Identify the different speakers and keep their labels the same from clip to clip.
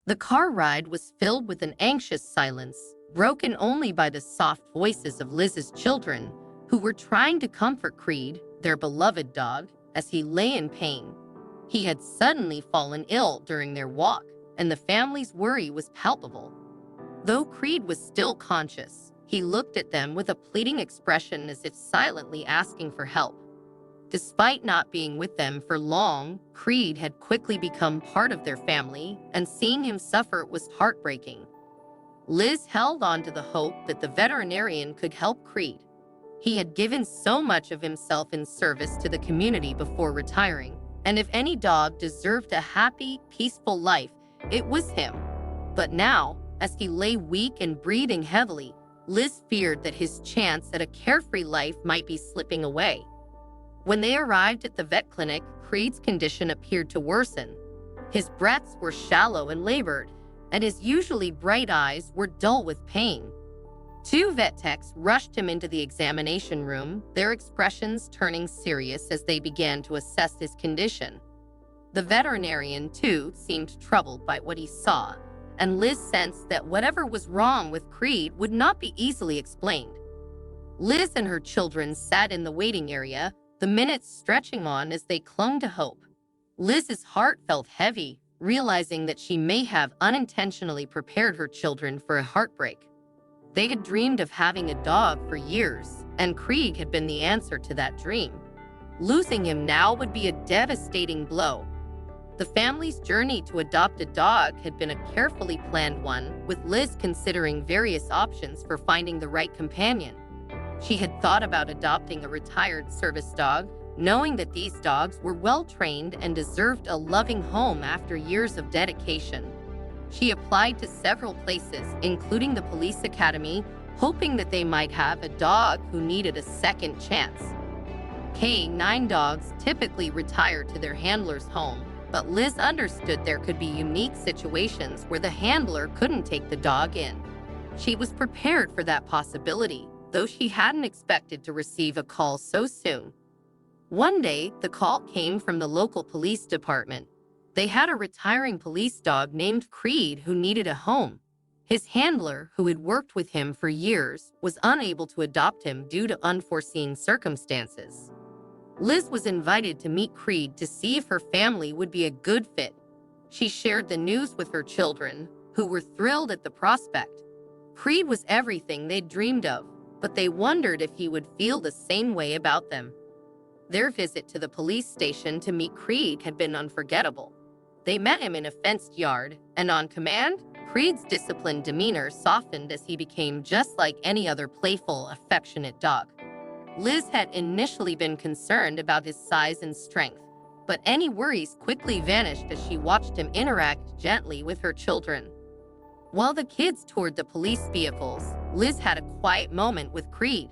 Speaker 1: The car ride was filled with an anxious silence, broken only by the soft voices of Liz's children, who were trying to comfort Creed, their beloved dog, as he lay in pain. He had suddenly fallen ill during their walk, and the family's worry was palpable. Though Creed was still conscious, he looked at them with a pleading expression as if silently asking for help. Despite not being with them for long, Creed had quickly become part of their family, and seeing him suffer was heartbreaking. Liz held on to the hope that the veterinarian could help Creed. He had given so much of himself in service to the community before retiring, and if any dog deserved a happy, peaceful life, it was him. But now, as he lay weak and breathing heavily, Liz feared that his chance at a carefree life might be slipping away. When they arrived at the vet clinic, Creed's condition appeared to worsen. His breaths were shallow and labored, and his usually bright eyes were dull with pain. Two vet techs rushed him into the examination room, their expressions turning serious as they began to assess his condition. The veterinarian, too, seemed troubled by what he saw, and Liz sensed that whatever was wrong with Creed would not be easily explained. Liz and her children sat in the waiting area, the minutes stretching on as they clung to hope. Liz's heart felt heavy, realizing that she may have unintentionally prepared her children for a heartbreak. They had dreamed of having a dog for years, and Creed had been the answer to that dream. Losing him now would be a devastating blow. The family's journey to adopt a dog had been a carefully planned one, with Liz considering various options for finding the right companion. She had thought about adopting a retired service dog, knowing that these dogs were well-trained and deserved a loving home after years of dedication. She applied to several places, including the police academy, hoping that they might have a dog who needed a second chance. K-9 dogs typically retire to their handler's home, but Liz understood there could be unique situations where the handler couldn't take the dog in. She was prepared for that possibility, though she hadn't expected to receive a call so soon. One day, the call came from the local police department. They had a retiring police dog named Creed who needed a home. His handler, who had worked with him for years, was unable to adopt him due to unforeseen circumstances. Liz was invited to meet Creed to see if her family would be a good fit. She shared the news with her children, who were thrilled at the prospect. Creed was everything they'd dreamed of, but they wondered if he would feel the same way about them. Their visit to the police station to meet Creed had been unforgettable. They met him in a fenced yard, and on command, Creed's disciplined demeanor softened as he became just like any other playful, affectionate dog. Liz had initially been concerned about his size and strength, but any worries quickly vanished as she watched him interact gently with her children. While the kids toured the police vehicles, Liz had a quiet moment with Creed.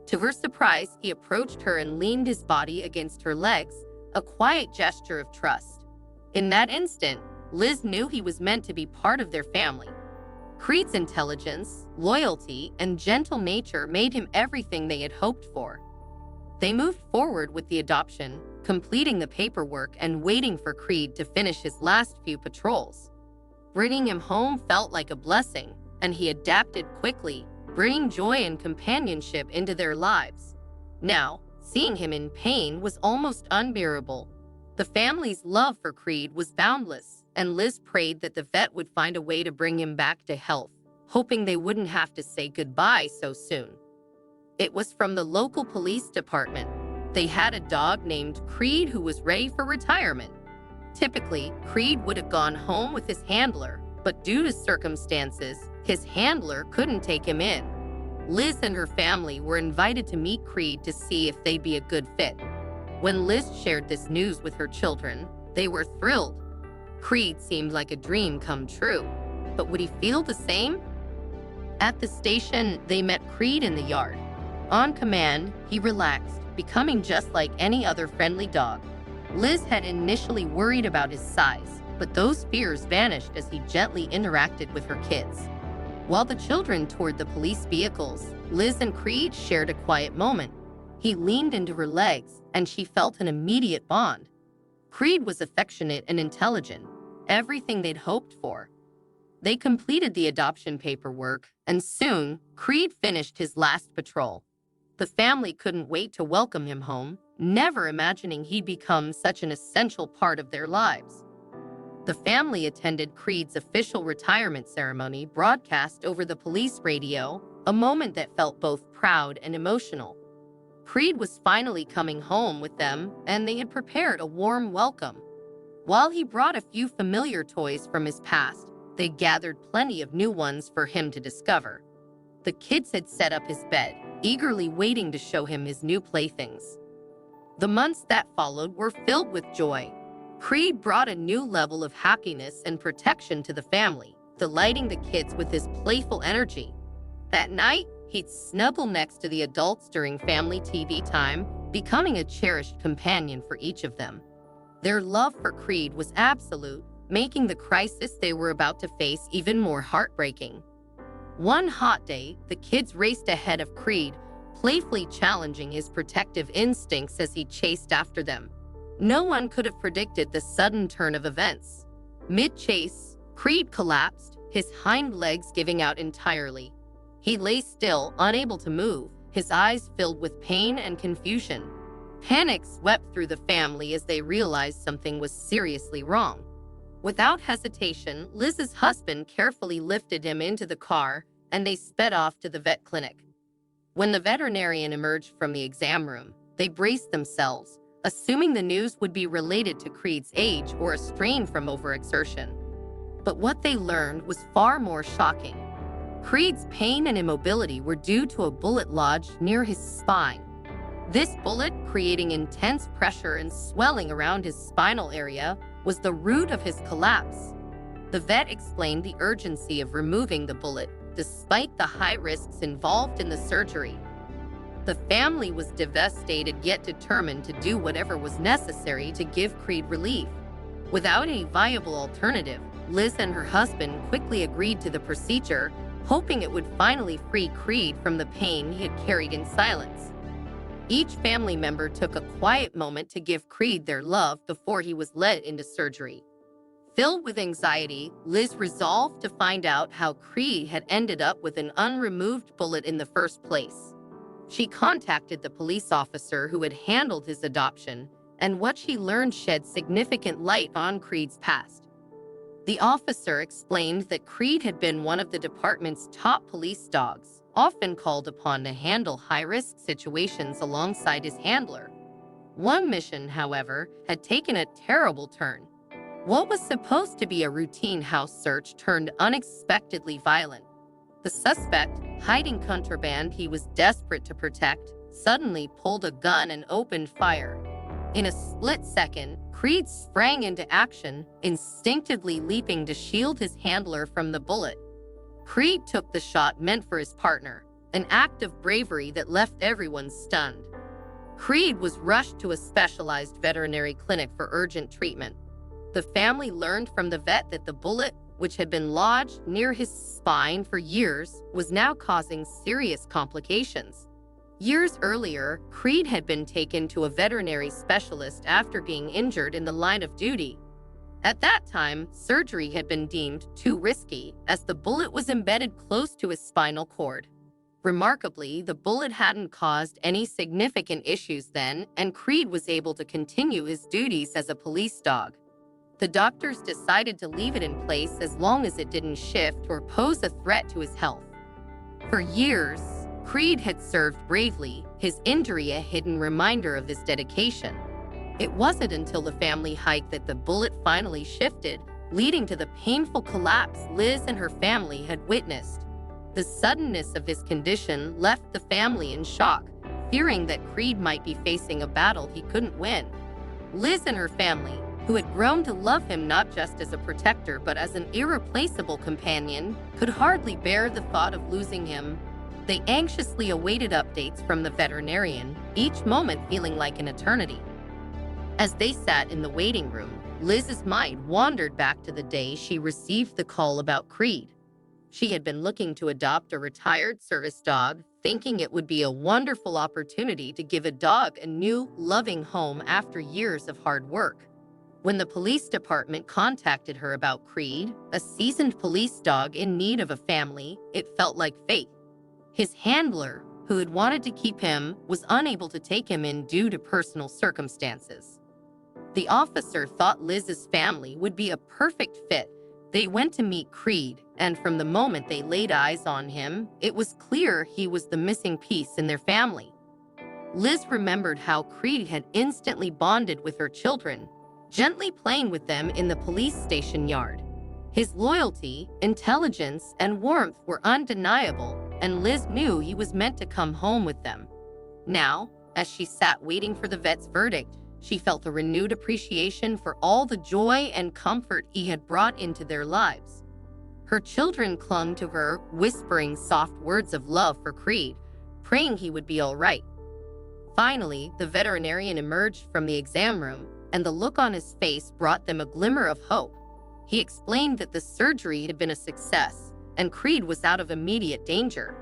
Speaker 1: To her surprise, he approached her and leaned his body against her legs, a quiet gesture of trust. In that instant, Liz knew he was meant to be part of their family. Creed's intelligence, loyalty, and gentle nature made him everything they had hoped for. They moved forward with the adoption, completing the paperwork and waiting for Creed to finish his last few patrols. Bringing him home felt like a blessing, and he adapted quickly, bringing joy and companionship into their lives. Now, seeing him in pain was almost unbearable. The family's love for Creed was boundless, and Liz prayed that the vet would find a way to bring him back to health, hoping they wouldn't have to say goodbye so soon. It was from the local police department. They had a dog named Creed who was ready for retirement. Typically, Creed would have gone home with his handler, but due to circumstances, his handler couldn't take him in. Liz and her family were invited to meet Creed to see if they'd be a good fit. When Liz shared this news with her children, they were thrilled. Creed seemed like a dream come true, but would he feel the same? At the station, they met Creed in the yard. On command, he relaxed, becoming just like any other friendly dog. Liz had initially worried about his size, but those fears vanished as he gently interacted with her kids. While the children toured the police vehicles, Liz and Creed shared a quiet moment. He leaned into her legs, and she felt an immediate bond. Creed was affectionate and intelligent, everything they'd hoped for. They completed the adoption paperwork, and soon, Creed finished his last patrol. The family couldn't wait to welcome him home, never imagining he'd become such an essential part of their lives. The family attended Creed's official retirement ceremony broadcast over the police radio, a moment that felt both proud and emotional. Creed was finally coming home with them, and they had prepared a warm welcome. While he brought a few familiar toys from his past, they gathered plenty of new ones for him to discover. The kids had set up his bed, eagerly waiting to show him his new playthings. The months that followed were filled with joy. Creed brought a new level of happiness and protection to the family, delighting the kids with his playful energy. That night, he'd snuggle next to the adults during family TV time, becoming a cherished companion for each of them. Their love for Creed was absolute, making the crisis they were about to face even more heartbreaking. One hot day, the kids raced ahead of Creed, playfully challenging his protective instincts as he chased after them. No one could have predicted the sudden turn of events. Mid-chase, Creed collapsed, his hind legs giving out entirely. He lay still, unable to move, his eyes filled with pain and confusion. Panic swept through the family as they realized something was seriously wrong. Without hesitation, Liz's husband carefully lifted him into the car, and they sped off to the vet clinic. When the veterinarian emerged from the exam room, they braced themselves, assuming the news would be related to Creed's age or a strain from overexertion. But what they learned was far more shocking. Creed's pain and immobility were due to a bullet lodged near his spine. This bullet, creating intense pressure and swelling around his spinal area, was the root of his collapse. The vet explained the urgency of removing the bullet, despite the high risks involved in the surgery. The family was devastated yet determined to do whatever was necessary to give Creed relief. Without a viable alternative, Liz and her husband quickly agreed to the procedure, hoping it would finally free Creed from the pain he had carried in silence. Each family member took a quiet moment to give Creed their love before he was led into surgery. Filled with anxiety, Liz resolved to find out how Creed had ended up with an unremoved bullet in the first place. She contacted the police officer who had handled his adoption, and what she learned shed significant light on Creed's past. The officer explained that Creed had been one of the department's top police dogs, often called upon to handle high-risk situations alongside his handler. One mission, however, had taken a terrible turn. What was supposed to be a routine house search turned unexpectedly violent. The suspect, hiding contraband he was desperate to protect, suddenly pulled a gun and opened fire. In a split second, Creed sprang into action, instinctively leaping to shield his handler from the bullet. Creed took the shot meant for his partner, an act of bravery that left everyone stunned. Creed was rushed to a specialized veterinary clinic for urgent treatment. The family learned from the vet that the bullet, which had been lodged near his spine for years, was now causing serious complications. Years earlier, Creed had been taken to a veterinary specialist after being injured in the line of duty. At that time, surgery had been deemed too risky as the bullet was embedded close to his spinal cord. Remarkably, the bullet hadn't caused any significant issues then, and Creed was able to continue his duties as a police dog. The doctors decided to leave it in place as long as it didn't shift or pose a threat to his health. For years, Creed had served bravely, his injury a hidden reminder of this dedication. It wasn't until the family hike that the bullet finally shifted, leading to the painful collapse Liz and her family had witnessed. The suddenness of his condition left the family in shock, fearing that Creed might be facing a battle he couldn't win. Liz and her family, who had grown to love him not just as a protector but as an irreplaceable companion, could hardly bear the thought of losing him. They anxiously awaited updates from the veterinarian, each moment feeling like an eternity. As they sat in the waiting room, Liz's mind wandered back to the day she received the call about Creed. She had been looking to adopt a retired service dog, thinking it would be a wonderful opportunity to give a dog a new, loving home after years of hard work. When the police department contacted her about Creed, a seasoned police dog in need of a family, it felt like fate. His handler, who had wanted to keep him, was unable to take him in due to personal circumstances. The officer thought Liz's family would be a perfect fit. They went to meet Creed, and from the moment they laid eyes on him, it was clear he was the missing piece in their family. Liz remembered how Creed had instantly bonded with her children, gently playing with them in the police station yard. His loyalty, intelligence, and warmth were undeniable, and Liz knew he was meant to come home with them. Now, as she sat waiting for the vet's verdict, she felt a renewed appreciation for all the joy and comfort he had brought into their lives. Her children clung to her, whispering soft words of love for Creed, praying he would be all right. Finally, the veterinarian emerged from the exam room, and the look on his face brought them a glimmer of hope. He explained that the surgery had been a success, and Creed was out of immediate danger.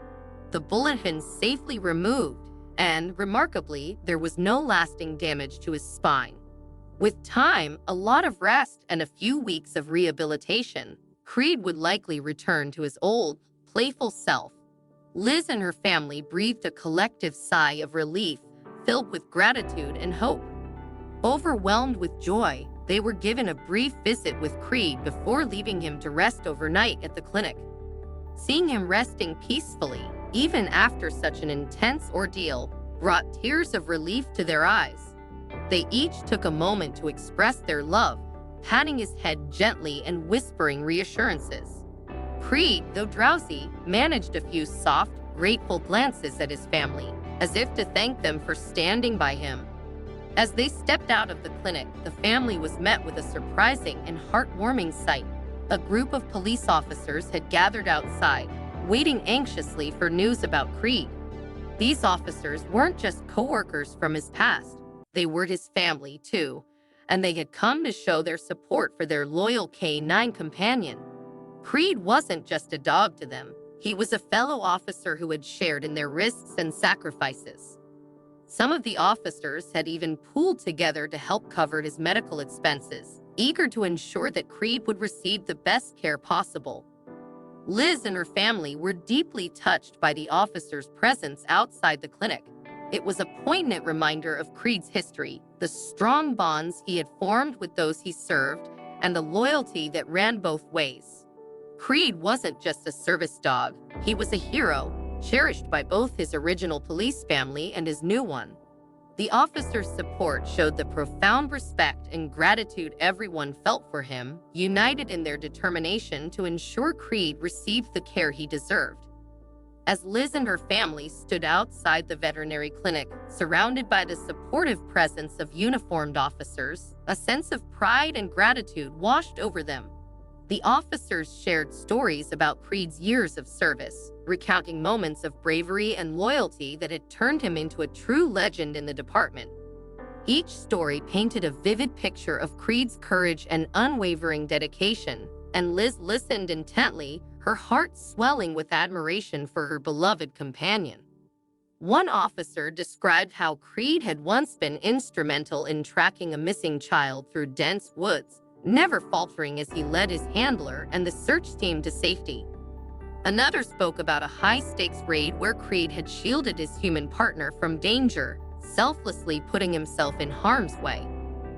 Speaker 1: The bullet had been safely removed, and, remarkably, there was no lasting damage to his spine. With time, a lot of rest, and a few weeks of rehabilitation, Creed would likely return to his old, playful self. Liz and her family breathed a collective sigh of relief, filled with gratitude and hope. Overwhelmed with joy, they were given a brief visit with Creed before leaving him to rest overnight at the clinic. Seeing him resting peacefully, even after such an intense ordeal, brought tears of relief to their eyes. They each took a moment to express their love, patting his head gently and whispering reassurances. Creed, though drowsy, managed a few soft, grateful glances at his family, as if to thank them for standing by him. As they stepped out of the clinic, the family was met with a surprising and heartwarming sight. A group of police officers had gathered outside, waiting anxiously for news about Creed. These officers weren't just co-workers from his past, they were his family too, and they had come to show their support for their loyal K9 companion. Creed wasn't just a dog to them, he was a fellow officer who had shared in their risks and sacrifices. Some of the officers had even pooled together to help cover his medical expenses, eager to ensure that Creed would receive the best care possible. Liz and her family were deeply touched by the officers' presence outside the clinic. It was a poignant reminder of Creed's history, the strong bonds he had formed with those he served, and the loyalty that ran both ways. Creed wasn't just a service dog, he was a hero, cherished by both his original police family and his new one. The officers' support showed the profound respect and gratitude everyone felt for him, united in their determination to ensure Creed received the care he deserved. As Liz and her family stood outside the veterinary clinic, surrounded by the supportive presence of uniformed officers, a sense of pride and gratitude washed over them. The officers shared stories about Creed's years of service, recounting moments of bravery and loyalty that had turned him into a true legend in the department. Each story painted a vivid picture of Creed's courage and unwavering dedication, and Liz listened intently, her heart swelling with admiration for her beloved companion. One officer described how Creed had once been instrumental in tracking a missing child through dense woods, never faltering as he led his handler and the search team to safety. Another spoke about a high-stakes raid where Creed had shielded his human partner from danger, selflessly putting himself in harm's way.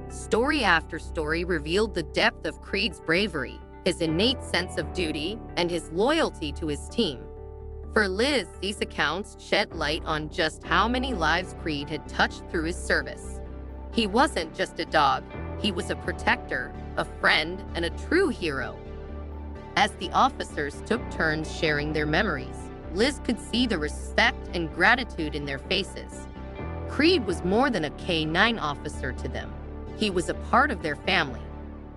Speaker 1: Story after story revealed the depth of Creed's bravery, his innate sense of duty, and his loyalty to his team. For Liz, these accounts shed light on just how many lives Creed had touched through his service. He wasn't just a dog, he was a protector, a friend, and a true hero. As the officers took turns sharing their memories, Liz could see the respect and gratitude in their faces. Creed was more than a K9 officer to them. He was a part of their family.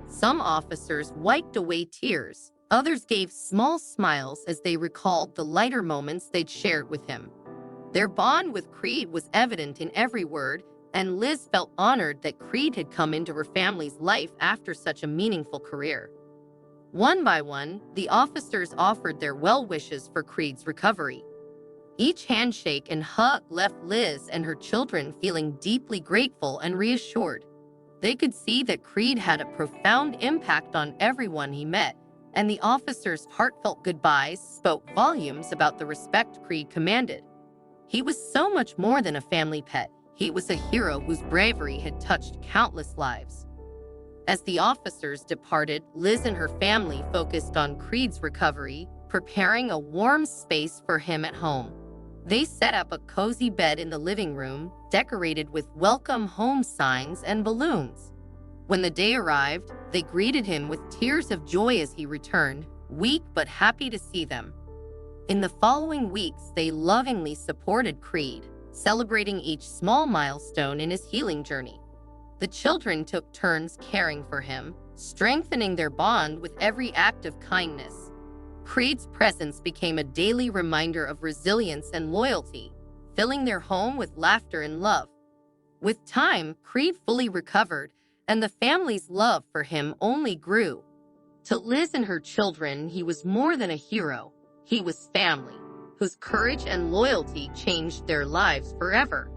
Speaker 1: Some officers wiped away tears. Others gave small smiles as they recalled the lighter moments they'd shared with him. Their bond with Creed was evident in every word, and Liz felt honored that Creed had come into her family's life after such a meaningful career. One by one, the officers offered their well wishes for Creed's recovery. Each handshake and hug left Liz and her children feeling deeply grateful and reassured. They could see that Creed had a profound impact on everyone he met, and the officer's heartfelt goodbyes spoke volumes about the respect Creed commanded. He was so much more than a family pet. He was a hero whose bravery had touched countless lives. As the officers departed, Liz and her family focused on Creed's recovery, preparing a warm space for him at home. They set up a cozy bed in the living room, decorated with welcome home signs and balloons. When the day arrived, they greeted him with tears of joy as he returned, weak but happy to see them. In the following weeks, they lovingly supported Creed, celebrating each small milestone in his healing journey. The children took turns caring for him, strengthening their bond with every act of kindness. Creed's presence became a daily reminder of resilience and loyalty, filling their home with laughter and love. With time, Creed fully recovered, and the family's love for him only grew. To Liz and her children, he was more than a hero. He was family, whose courage and loyalty changed their lives forever.